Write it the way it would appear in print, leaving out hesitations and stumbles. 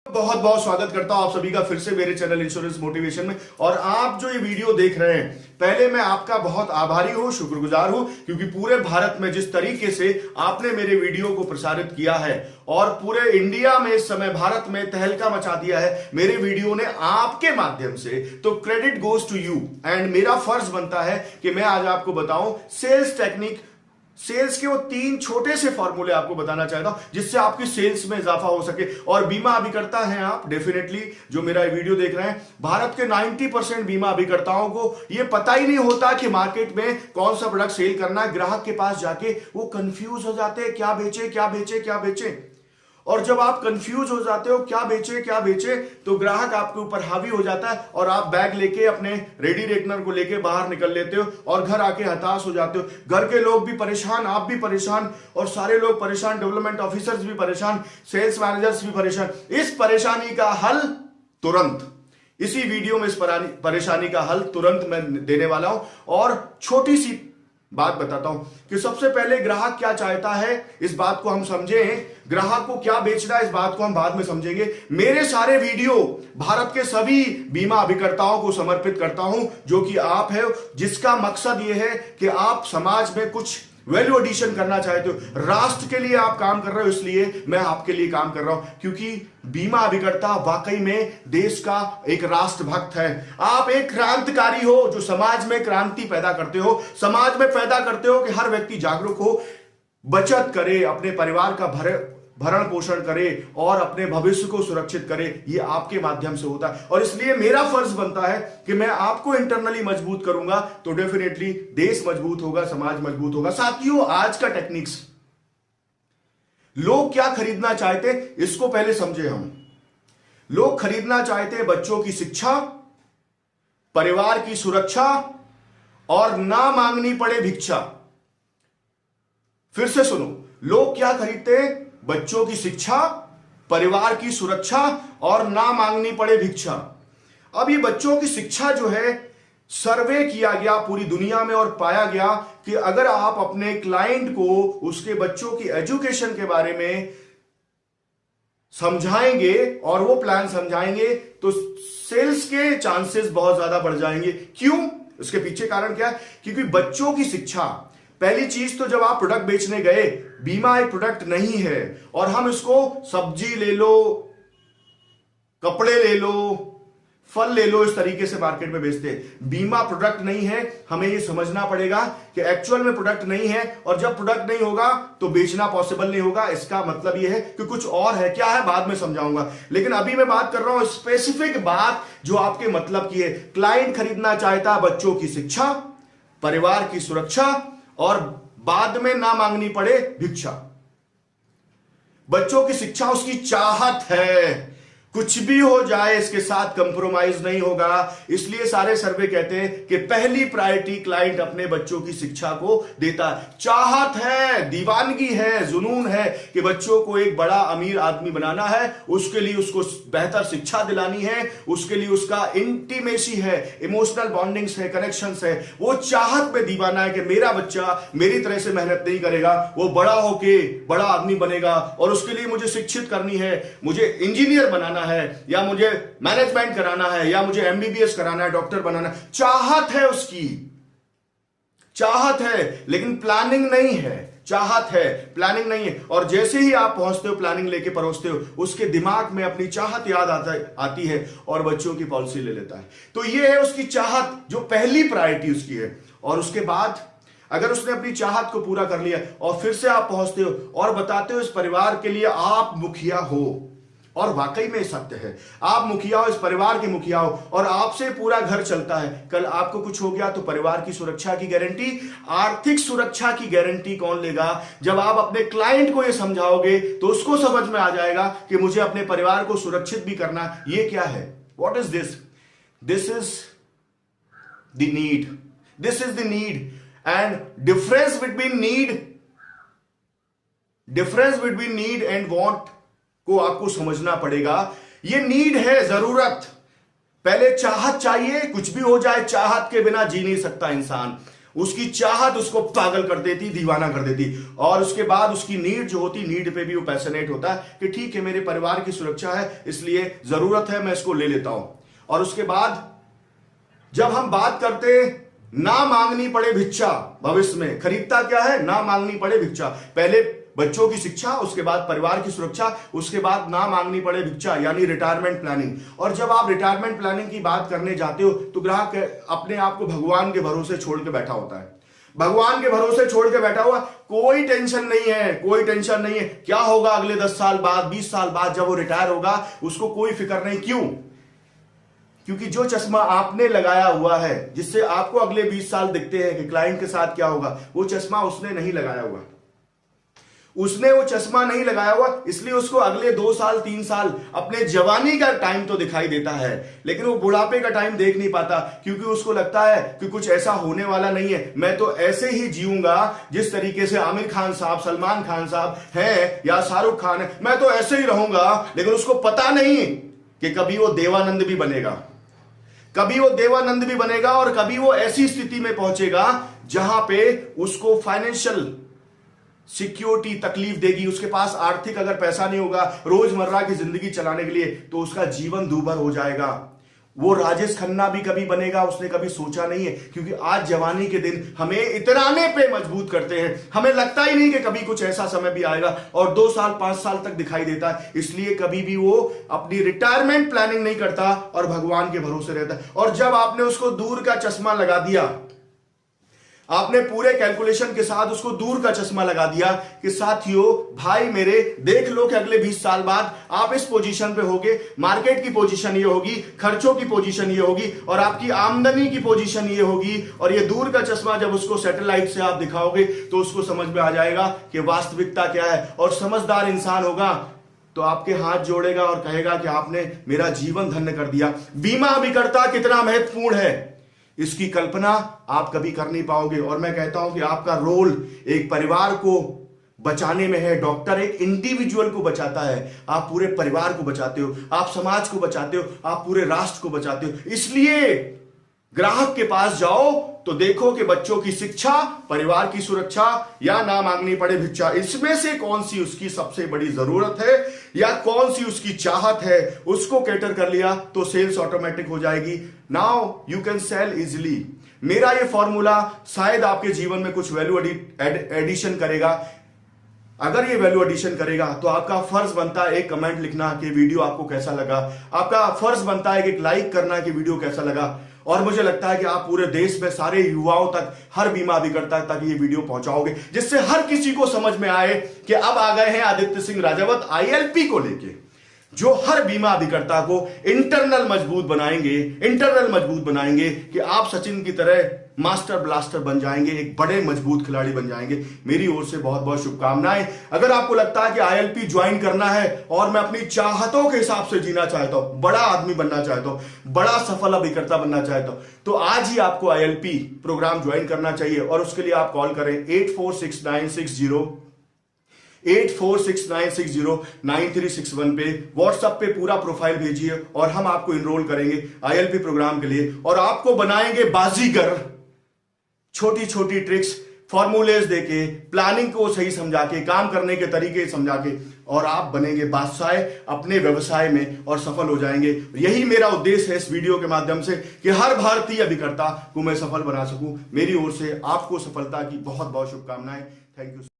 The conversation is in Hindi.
बहुत बहुत स्वागत करता हूं आप सभी का फिर से मेरे चैनल इंश्योरेंस मोटिवेशन में। और आप जो ये वीडियो देख रहे हैं, पहले मैं आपका बहुत आभारी हूं, शुक्रगुजार हूं, क्योंकि पूरे भारत में जिस तरीके से आपने मेरे वीडियो को प्रसारित किया है और पूरे इंडिया में इस समय भारत में तहलका मचा दिया है मेरे वीडियो ने आपके माध्यम से, तो credit goes to you. And मेरा फर्ज बनता है कि मैं आज आपको बताऊं सेल्स टेक्निक, सेल्स के वो 3 छोटे से फॉर्मूले आपको बताना चाहता हूं जिससे आपकी सेल्स में इजाफा हो सके। और बीमा अभिकर्ता हैं आप, डेफिनेटली जो मेरा वीडियो देख रहे हैं, भारत के 90% बीमा अभिकर्ताओं को ये पता ही नहीं होता कि मार्केट में कौन सा प्रोडक्ट सेल करना है। ग्राहक के पास जाके वो कंफ्यूज हो जाते हैं, क्या बेचे क्या बेचे क्या बेचे। और जब आप कंफ्यूज हो जाते हो क्या बेचे, तो ग्राहक आपके ऊपर हावी हो जाता है और आप बैग लेके अपने रेडी रेकनर को लेके बाहर निकल लेते हो और घर आके हताश हो जाते हो। घर के लोग भी परेशान, आप भी परेशान और सारे लोग परेशान, डेवलपमेंट ऑफिसर्स भी परेशान, सेल्स मैनेजर्स भी परेशान। इस परेशानी का हल तुरंत इसी वीडियो में, इस परेशानी का हल तुरंत मैं देने वाला हूं। और छोटी सी बात बताता हूं कि सबसे पहले ग्राहक क्या चाहता है, इस बात को हम समझें। ग्राहक को क्या बेचना है, इस बात को हम बाद में समझेंगे। मेरे सारे वीडियो भारत के सभी बीमा अभिकर्ताओं को समर्पित करता हूं, जो कि आप है, जिसका मकसद यह है कि आप समाज में कुछ वैल्यू एडिशन करना चाहते हो, राष्ट्र के लिए आप काम कर रहे हो, इसलिए मैं आपके लिए काम कर रहा हूं। क्योंकि बीमा अभिकर्ता वाकई में देश का एक राष्ट्रभक्त है। आप एक क्रांतिकारी हो जो समाज में क्रांति पैदा करते हो, समाज में पैदा करते हो कि हर व्यक्ति जागरूक हो, बचत करे, अपने परिवार का भरण पोषण करे और अपने भविष्य को सुरक्षित करे। ये आपके माध्यम से होता है और इसलिए मेरा फर्ज बनता है कि मैं आपको इंटरनली मजबूत करूंगा, तो डेफिनेटली देश मजबूत होगा, समाज मजबूत होगा। साथियों, आज का टेक्निक्स, लोग क्या खरीदना चाहते इसको पहले समझे हम। लोग खरीदना चाहते बच्चों की शिक्षा, परिवार की सुरक्षा और ना मांगनी पड़े भिक्षा। फिर से सुनो, लोग क्या खरीदते हैं? बच्चों की शिक्षा, परिवार की सुरक्षा और ना मांगनी पड़े भिक्षा। अब ये बच्चों की शिक्षा जो है, सर्वे किया गया पूरी दुनिया में और पाया गया कि अगर आप अपने क्लाइंट को उसके बच्चों की एजुकेशन के बारे में समझाएंगे और वो प्लान समझाएंगे तो सेल्स के चांसेस बहुत ज्यादा बढ़ जाएंगे। क्यों? उसके पीछे कारण क्या है? क्योंकि बच्चों की शिक्षा, पहली चीज तो जब आप प्रोडक्ट बेचने गए, बीमा एक प्रोडक्ट नहीं है और हम इसको सब्जी ले लो, कपड़े ले लो, फल ले लो, इस तरीके से मार्केट में बेचते हैं। बीमा प्रोडक्ट नहीं है, हमें ये समझना पड़ेगा कि एक्चुअल में प्रोडक्ट नहीं है और जब प्रोडक्ट नहीं होगा तो बेचना पॉसिबल नहीं होगा। इसका मतलब ये है कि कुछ और है। क्या है बाद में समझाऊंगा, लेकिन अभी मैं बात कर रहा हूं स्पेसिफिक बात जो आपके मतलब की है। क्लाइंट खरीदना चाहता है बच्चों की शिक्षा, परिवार की सुरक्षा और बाद में ना मांगनी पड़े भिक्षा। बच्चों की शिक्षा उसकी चाहत है, कुछ भी हो जाए इसके साथ कंप्रोमाइज नहीं होगा। इसलिए सारे सर्वे कहते हैं कि पहली प्रायोरिटी क्लाइंट अपने बच्चों की शिक्षा को देता है। चाहत है, दीवानगी है, जुनून है कि बच्चों को एक बड़ा अमीर आदमी बनाना है, उसके लिए उसको बेहतर शिक्षा दिलानी है, उसके लिए उसका इंटीमेसी है, इमोशनल बॉन्डिंग्स है, कनेक्शंस है। वो चाहत में दीवाना है कि मेरा बच्चा मेरी तरह से मेहनत नहीं करेगा, वो बड़ा होके बड़ा आदमी बनेगा और उसके लिए मुझे शिक्षित करनी है, मुझे इंजीनियर बनाना है या मुझे मैनेजमेंट कराना है या मुझे एमबीबीएस कराना है, डॉक्टर बनाना है। चाहत है, उसकी चाहत है, लेकिन प्लानिंग नहीं है। चाहत है, प्लानिंग नहीं है। और जैसे ही आप पहुंचते हो, प्लानिंग लेके परोसते हो, उसके दिमाग में अपनी चाहत याद आती है और बच्चों की पॉलिसी ले लेता है। तो ये है उसकी चाहत, जो पहली प्रायोरिटी उसकी है। और उसके बाद अगर उसने अपनी चाहत को पूरा कर लिया और फिर से आप पहुंचते हो और बताते हो इस परिवार के लिए आप मुखिया हो, और वाकई में सत्य है, आप मुखिया हो, इस परिवार के मुखिया हो और आपसे पूरा घर चलता है। कल आपको कुछ हो गया तो परिवार की सुरक्षा की गारंटी, आर्थिक सुरक्षा की गारंटी कौन लेगा? जब आप अपने क्लाइंट को यह समझाओगे तो उसको समझ में आ जाएगा कि मुझे अपने परिवार को सुरक्षित भी करना। ये क्या है? What is this? This is the need, this is the need. And difference between need and want को आपको समझना पड़ेगा। ये नीड है, जरूरत। पहले चाहत चाहिए, कुछ भी हो जाए चाहत के बिना जी नहीं सकता इंसान। उसकी चाहत उसको पागल कर देती, दीवाना कर देती। और उसके बाद उसकी नीड जो होती, नीड पे भी वो पैशनेट होता है कि ठीक है मेरे परिवार की सुरक्षा है, इसलिए जरूरत है, मैं इसको ले लेता हूं। और उसके बाद जब हम बात करते हैं ना मांगनी पड़े भिक्षा, भविष्य में खरीदता क्या है, ना मांगनी पड़े भिक्षा। पहले बच्चों की शिक्षा, उसके बाद परिवार की सुरक्षा, उसके बाद ना मांगनी पड़े भिक्षा, यानी रिटायरमेंट प्लानिंग। और जब आप रिटायरमेंट प्लानिंग की बात करने जाते हो तो ग्राहक अपने आप को भगवान के भरोसे छोड़ के बैठा होता है। भगवान के भरोसे छोड़ के बैठा हुआ, कोई टेंशन नहीं है, कोई टेंशन नहीं है क्या होगा अगले 10 साल बाद, 20 साल बाद जब वो रिटायर होगा, उसको कोई फिक्र नहीं। क्यों? क्योंकि जो चश्मा आपने लगाया हुआ है, जिससे आपको अगले 20 साल दिखते हैं कि क्लाइंट के साथ क्या होगा, वो चश्मा उसने नहीं लगाया हुआ। उसने वो चश्मा नहीं लगाया हुआ, इसलिए उसको अगले 2 साल 3 साल अपने जवानी का टाइम तो दिखाई देता है, लेकिन वो बुढ़ापे का टाइम देख नहीं पाता, क्योंकि उसको लगता है कि कुछ ऐसा होने वाला नहीं है, मैं तो ऐसे ही जीऊंगा जिस तरीके से आमिर खान साहब, सलमान खान साहब हैं या शाहरुख खान है, मैं तो ऐसे ही रहूंगा। लेकिन उसको पता नहीं कि कभी वो देवानंद भी बनेगा, कभी वो देवानंद भी बनेगा, और कभी वो ऐसी स्थिति में पहुंचेगा जहां पे उसको फाइनेंशियल सिक्योरिटी तकलीफ देगी। उसके पास आर्थिक अगर पैसा नहीं होगा रोजमर्रा की जिंदगी चलाने के लिए, तो उसका जीवन दूभर हो जाएगा। वो राजेश खन्ना भी कभी बनेगा, उसने कभी सोचा नहीं है, क्योंकि आज जवानी के दिन हमें इतराने पे मजबूत करते हैं। हमें लगता ही नहीं कि कभी कुछ ऐसा समय भी आएगा, और 2 साल 5 साल तक दिखाई देता है। इसलिए कभी भी वो अपनी रिटायरमेंट प्लानिंग नहीं करता और भगवान के भरोसे रहता है। और जब आपने उसको दूर का चश्मा लगा दिया, आपने पूरे कैलकुलेशन के साथ उसको दूर का चश्मा लगा दिया कि साथियों, भाई मेरे, देख लो कि अगले 20 साल बाद आप इस पोजीशन पे होगे, मार्केट की पोजीशन ये होगी, खर्चों की पोजीशन ये होगी, और आपकी आमदनी की पोजीशन ये होगी। और ये दूर का चश्मा जब उसको सैटेलाइट से आप दिखाओगे तो उसको समझ में आ जाएगा कि वास्तविकता क्या है। और समझदार इंसान होगा तो आपके हाथ जोड़ेगा और कहेगा कि आपने मेरा जीवन धन्य कर दिया। बीमा अभिकर्ता कितना महत्वपूर्ण है, इसकी कल्पना आप कभी कर नहीं पाओगे। और मैं कहता हूं कि आपका रोल एक परिवार को बचाने में है। डॉक्टर एक इंडिविजुअल को बचाता है, आप पूरे परिवार को बचाते हो, आप समाज को बचाते हो, आप पूरे राष्ट्र को बचाते हो। इसलिए ग्राहक के पास जाओ तो देखो कि बच्चों की शिक्षा, परिवार की सुरक्षा या ना मांगनी पड़े भिक्षा, इसमें से कौन सी उसकी सबसे बड़ी जरूरत है या कौन सी उसकी चाहत है, उसको कैटर कर लिया तो सेल्स ऑटोमेटिक हो जाएगी। Now you can sell easily. मेरा ये फॉर्मूला शायद आपके जीवन में कुछ वैल्यू एडिशन करेगा। अगर ये वैल्यू एडिशन करेगा तो आपका फर्ज बनता है एक कमेंट लिखना कि वीडियो आपको कैसा लगा। आपका फर्ज बनता है कि एक लाइक करना कि वीडियो कैसा लगा। और मुझे लगता है कि आप पूरे देश में सारे युवाओं तक, हर बीमा अभिकर्ता तक ये वीडियो पहुंचाओगे, जिससे हर किसी को समझ में आए कि अब आ गए हैं आदित्य सिंह राजावत ILP को लेके, जो हर बीमा अभिकर्ता को इंटरनल मजबूत बनाएंगे कि आप सचिन की तरह मास्टर ब्लास्टर बन जाएंगे, एक बड़े मजबूत खिलाड़ी बन जाएंगे। मेरी ओर से बहुत बहुत शुभकामनाएं। अगर आपको लगता है कि ILP ज्वाइन करना है और मैं अपनी चाहतों के हिसाब से जीना चाहता हूं, बड़ा आदमी बनना चाहता हूं, बड़ा सफल अभिकर्ता बनना चाहता हूं, तो आज ही आपको ILP प्रोग्राम ज्वाइन करना चाहिए। और उसके लिए आप कॉल करें 846960 पे, व्हाट्सएप पे पूरा प्रोफाइल भेजिए और हम आपको इनरोल करेंगे ILP प्रोग्राम के लिए, और आपको बनाएंगे बाजीगर। छोटी छोटी ट्रिक्स, फॉर्मूलेज देके, प्लानिंग को सही समझा के, काम करने के तरीके समझा के, और आप बनेंगे बादशाह अपने व्यवसाय में और सफल हो जाएंगे। यही मेरा उद्देश्य है इस वीडियो के माध्यम से कि हर भारतीय अभिकर्ता को मैं सफल बना सकूं। मेरी ओर से आपको सफलता की बहुत बहुत शुभकामनाएं। Thank you.